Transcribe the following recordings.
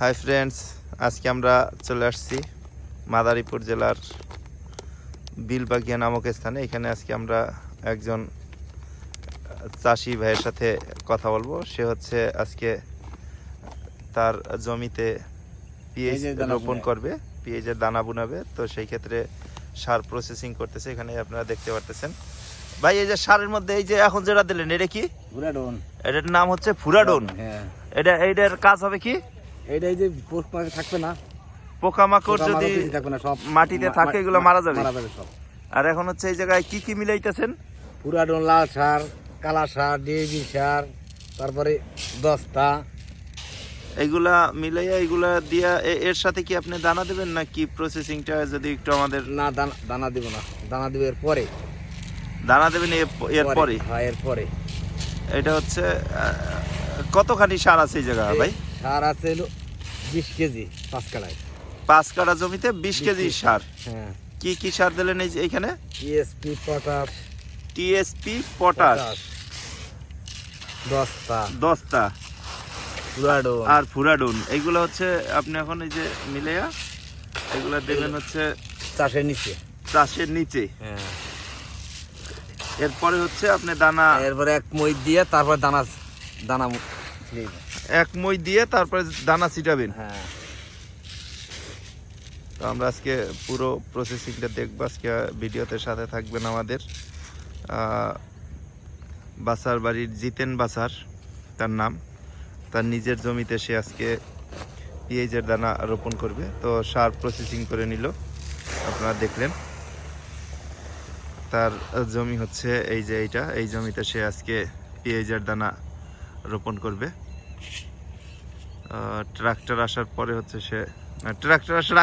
Hi friends, আজকে আমরা চলে আসছি মাদারীপুর জেলার বিলবাগিয়া নামক স্থানে। এখানে আজকে আমরা একজন চাষি ভাইয়ের সাথে কথা বলবো। সে হচ্ছে আজকে তার জমিতে পিএইচ রোপণ করবে, পিএইচের দানা বুনাবে। তো সেই ক্ষেত্রে সার প্রসেসিং করতেছে। এখানে আপনারা দেখতে পারতেছেন। ভাই, এই যে সারের মধ্যে এই যে এখন যেটা দিলেন, এটা কি? ফুরাডন। এটার নাম হচ্ছে ফুরাডন। হ্যাঁ, এইটার কাজ হবে কি? এইটাই যে পোকামাকড় থাকবে না, পোকামাকড় যদি থাকবে না, সব মাটিতে থাকে এগুলো মারা যাবে। সব। আর এখন হচ্ছে এই জায়গায় কি কি মিলাইতেছেন? ফুরাডন, লাল সার, কালা সার, ডিএবি সার, তারপরে দস্তা, এইগুলা মিলাইয়া এগুলা দিয়া এর সাথে কি আপনি দানা দেবেন না কি? প্রসেসিংটা যদি একটু আমাদের। না, দানা দিব না, দানা দিব এর পরে। দানা দেবেন এরপরে? হ্যাঁ, এরপরে। এটা হচ্ছে কতখানি সার আছে এই জায়গা ভাই? সার আছে 20 কেজি 5 কাঠায়। 5 কাঠা জমিতে 20 কেজি সার। হ্যাঁ। কি কি সার দিলেন এইখানে? টিএসপি, পটাশ, টিএসপি, পটাশ, দস্তা ফুরাডন আর ফুরাডন। এইগুলো হচ্ছে আপনি এখন এই যে মিলাইয়া এগুলা দেবেন হচ্ছে চাষের নিচে। চাষের নিচে। হ্যাঁ। এরপরে হচ্ছে আপনি দানা, এরপরে এক মই দিয়ে তারপর দানা এক মই দিয়ে তারপরে দানা ছিটাবেন। হ্যাঁ। তো আমরা আজকে পুরো প্রসেসিংটা দেখবো। আজকে ভিডিওতে সাথে থাকবেন আমাদের বাসার বাড়ির জিতেন বাসার, তার নাম। তার নিজের জমিতে সে আজকে পিএইচের দানা রোপণ করবে। তো সার প্রসেসিং করে নিল, আপনারা দেখলেন। তার জমি হচ্ছে এই যে এইটা, এই জমিতে সে আজকে পিএইচের দানা রোপণ করবে। ট্রাক্টর আসার পরে হচ্ছে সে, ট্রাক্টর আসার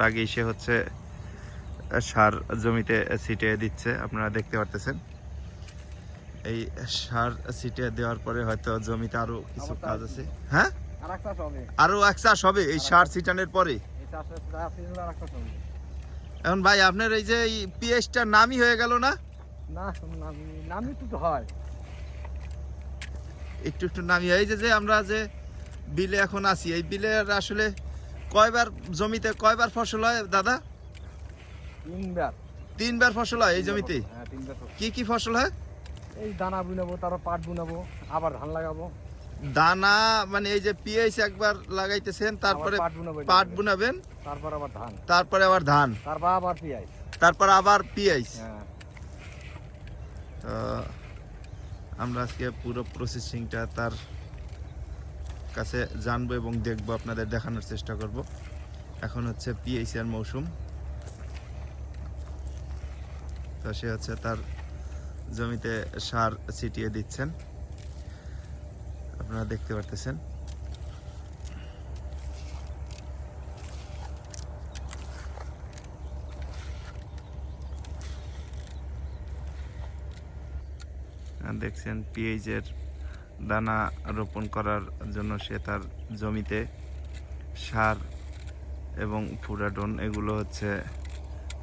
আগেই সে হচ্ছে সার জমিতে ছিটিয়ে দিচ্ছে। আপনারা দেখতে পারতেছেন। এই সার ছিটিয়ে দেওয়ার পরে হয়তো জমিতে আরো কিছু কাজ আছে। হ্যাঁ, আরো এক চাষ হবে এই সার ছিটানোর পরে। এখন ভাই, আপনার এই যে পিএইচটার নামই হয়ে গেল না? নামই তো হয়, একটু একটু নামি। এই যে আমরা যে বিলে এখন আছি, এই বিলের আসলে কয়বার জমিতে কয়বার ফসল হয় দাদা? 3বার ফসল হয় এই জমিতে। কি কি ফসল হয়? এই দানা বুনাবো, তারপর পাট বুনাবো, আবার ধান লাগাবো। দানা মানে এই যে পিএইচ একবার লাগাইতেছেন, তারপরে পাট বুনাবেন, তারপর আবার ধান, তারপরে আবার ধান, তারপর আবার পিঁয়াজ, তারপর আবার পিএইচ। হ্যাঁ। আমরা আজকে পুরো প্রসেসিংটা তার কাছে জানবো এবং দেখবো, আপনাদের দেখানোর চেষ্টা করব। এখন হচ্ছে পিএইচ এর মৌসুম। তো সে হচ্ছে তার জমিতে সার ছিটিয়ে দিচ্ছেন, আপনারা দেখতে পারতেছেন। দেখছেন পিএইচের দানা রোপণ করার জন্য সে তার জমিতে সার এবং ফুরাডন এগুলো হচ্ছে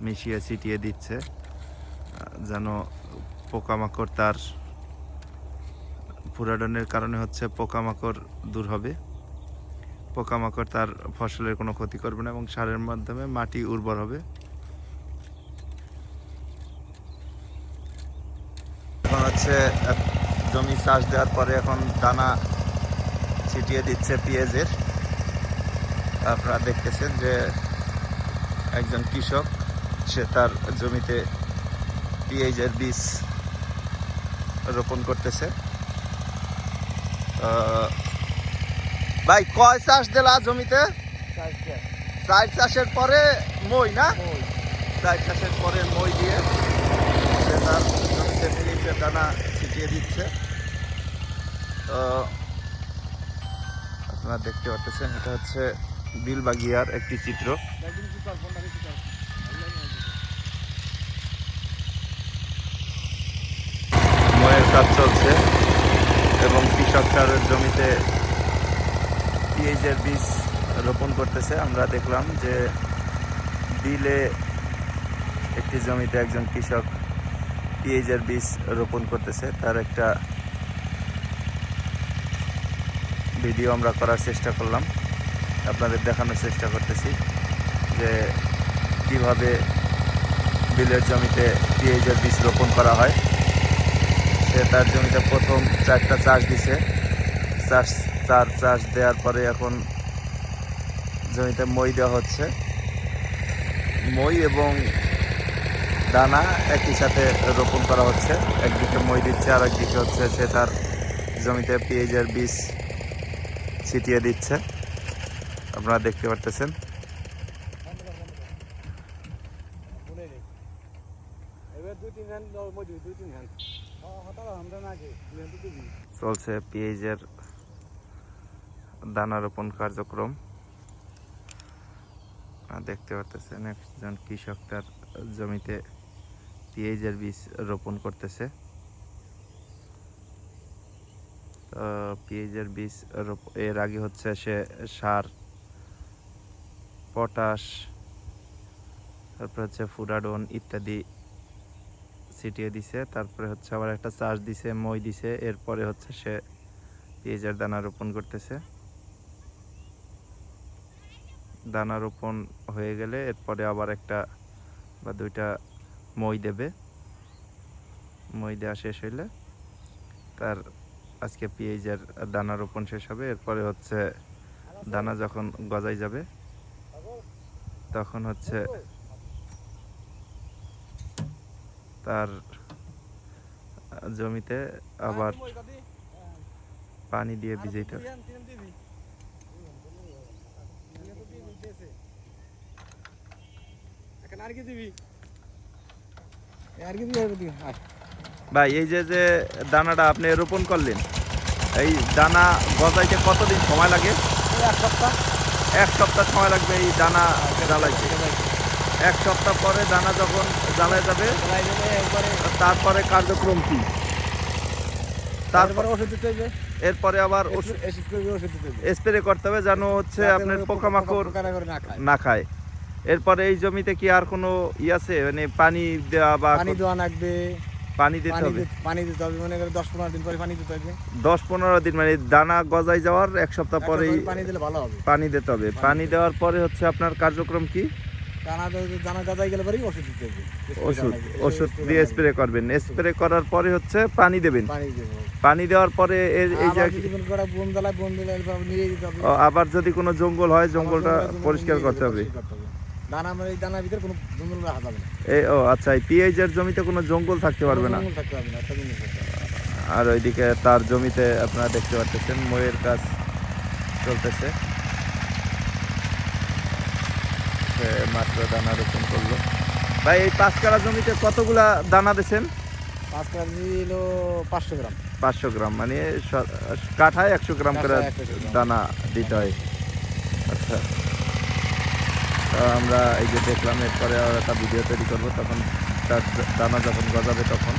মিশিয়ে ছিটিয়ে দিচ্ছে, যেন পোকামাকড়, তার ফুরাডনের কারণে হচ্ছে পোকামাকড় দূর হবে। পোকামাকড় তার ফসলের কোনো ক্ষতি করবে না এবং সারের মাধ্যমে মাটি উর্বর হবে। এখন হচ্ছে জমি চাষ দেওয়ার পরে এখন দানা ছিটিয়ে দিচ্ছে পিএইচের। আপনারা দেখতেছেন যে একজন কৃষক, সে তার জমিতে পিএইচের বীজ রোপণ করতেছে। ভাই, কয় চাষ দিলা জমিতে? 4 চাষের পরে মই না? 4 চাষের পরে মই দিয়ে সে তার জমিতে পিএইচের দানা ছিটিয়ে দিচ্ছে। তো আপনারা দেখতে পাচ্ছেন, এটা হচ্ছে বিলবাগিয়ার একটি চিত্র। ময়ের কাজ চলছে এবং কৃষক তার জমিতে পিএইচের বীজ রোপণ করতেছে। আমরা দেখলাম যে বিলে একটি জমিতে একজন কৃষক পিএইচের বীজ রোপণ করতেছে। তার একটা ভিডিও আমরা করার চেষ্টা করলাম, আপনাদের দেখানোর চেষ্টা করতেছি যে কিভাবে বিলের জমিতে পেঁয়াজের বীজ রোপণ করা হয়। সে তার জমিতে প্রথম 4টা চাষ দিছে, চাষ দেওয়ার পরে এখন জমিতে মই দেওয়া হচ্ছে। মই এবং দানা একই সাথে রোপণ করা হচ্ছে, একদিকে মই দিচ্ছে আর একদিকে হচ্ছে সে তার জমিতে পেঁয়াজের বীজ ছিটিয়ে দিচ্ছে, আপনারা দেখতে পারতেছেন। চলছে পেঁয়াজের দানা রোপণ কার্যক্রম, দেখতে পারতেছেন একজন কৃষক তার জমিতে পেঁয়াজের বীজ রোপণ করতেছে। পেঁয়াজের বীজ এর আগে হচ্ছে সে সার, পটাশ, তারপরে হচ্ছে ফুরাডন ইত্যাদি ছিটিয়ে দিছে, তারপরে হচ্ছে আবার একটা চাষ দিছে, মই দিছে, এরপরে হচ্ছে সে পেঁয়াজের দানা রোপণ করতেছে। দানা রোপণ হয়ে গেলে এরপরে আবার একটা বা দুইটা মই দেবে। মই দেওয়া শেষ হইলে তার আজকে পেঁয়াজের দানা রোপণ শেষ হবে। এরপরে হচ্ছে দানা যখন গজাই যাবে তখন হচ্ছে তার জমিতে আবার পানি দিয়ে ভিজাইতে হবে। ভাই এই যে যে দানাটা আপনি রোপণ করলেন, এই দানা গজাইতে কতদিন সময় লাগে? 1 সপ্তাহ সময় লাগবে এই দানা জ্বালাইতে। 1 সপ্তাহ পরে দানা যখন জ্বালাই যাবে তারপরে কার্যক্রম কি? তারপরে ওষুধ দিতে হবে, এরপরে আবার স্প্রে করতে হবে যেন হচ্ছে আপনার পোকামাকড় না খায়। এরপরে এই জমিতে কি আর কোনো আছে মানে পানি দেওয়া বা পানি দেওয়া লাগবে? পানি দিতে হবে, পানি দিতে হবে, মনে করে 10-15 দিন পরে পানি দিতে হবে। 10-15 দিন মানে দানা গজাই যাওয়ার 1 সপ্তাহ পরেই পানি দিলে ভালো হবে। পানি দিতে হবে। পানি দেওয়ার পরে হচ্ছে আপনার কার্যক্রম কি? দানা গজাই গেলে পরেই ওষুধ দিতে হবে। ওষুধ দিয়ে স্প্রে করবেন। স্প্রে করার পরে হচ্ছে পানি দেবেন। পানি দেব। পানি দেওয়ার পরে এই যে আবার যদি কোনো জঙ্গল হয় জঙ্গলটা পরিষ্কার করতে হবে। দানা মানে এই দানার ভিতরে কোনো জঙ্গল রাখা যাবে না। আচ্ছা, এই পেঁয়াজের জমিতে কোনো জঙ্গল থাকতে পারবে না। থাকতে হবে না, একটা জঙ্গল থাকতে হবে। আর ওইদিকে তার জমিতে আপনারা দেখতে পাচ্ছেন মইয়ের কাজ চলতেছে, সে মাত্র দানা রোপণ করলো। ভাই এই 5 কাঠা জমিতে কতগুলা দানা দিয়েছেন? 5 কাঠা দিল 500 গ্রাম। 500 গ্রাম মানে কাঠায় 100 গ্রাম করে দানা দিতে হয়। আচ্ছা, আমরা এই যে দেখলাম, এরপরে আর একটা ভিডিও তৈরি করবো, তখন তার দানা যখন গজাবে তখন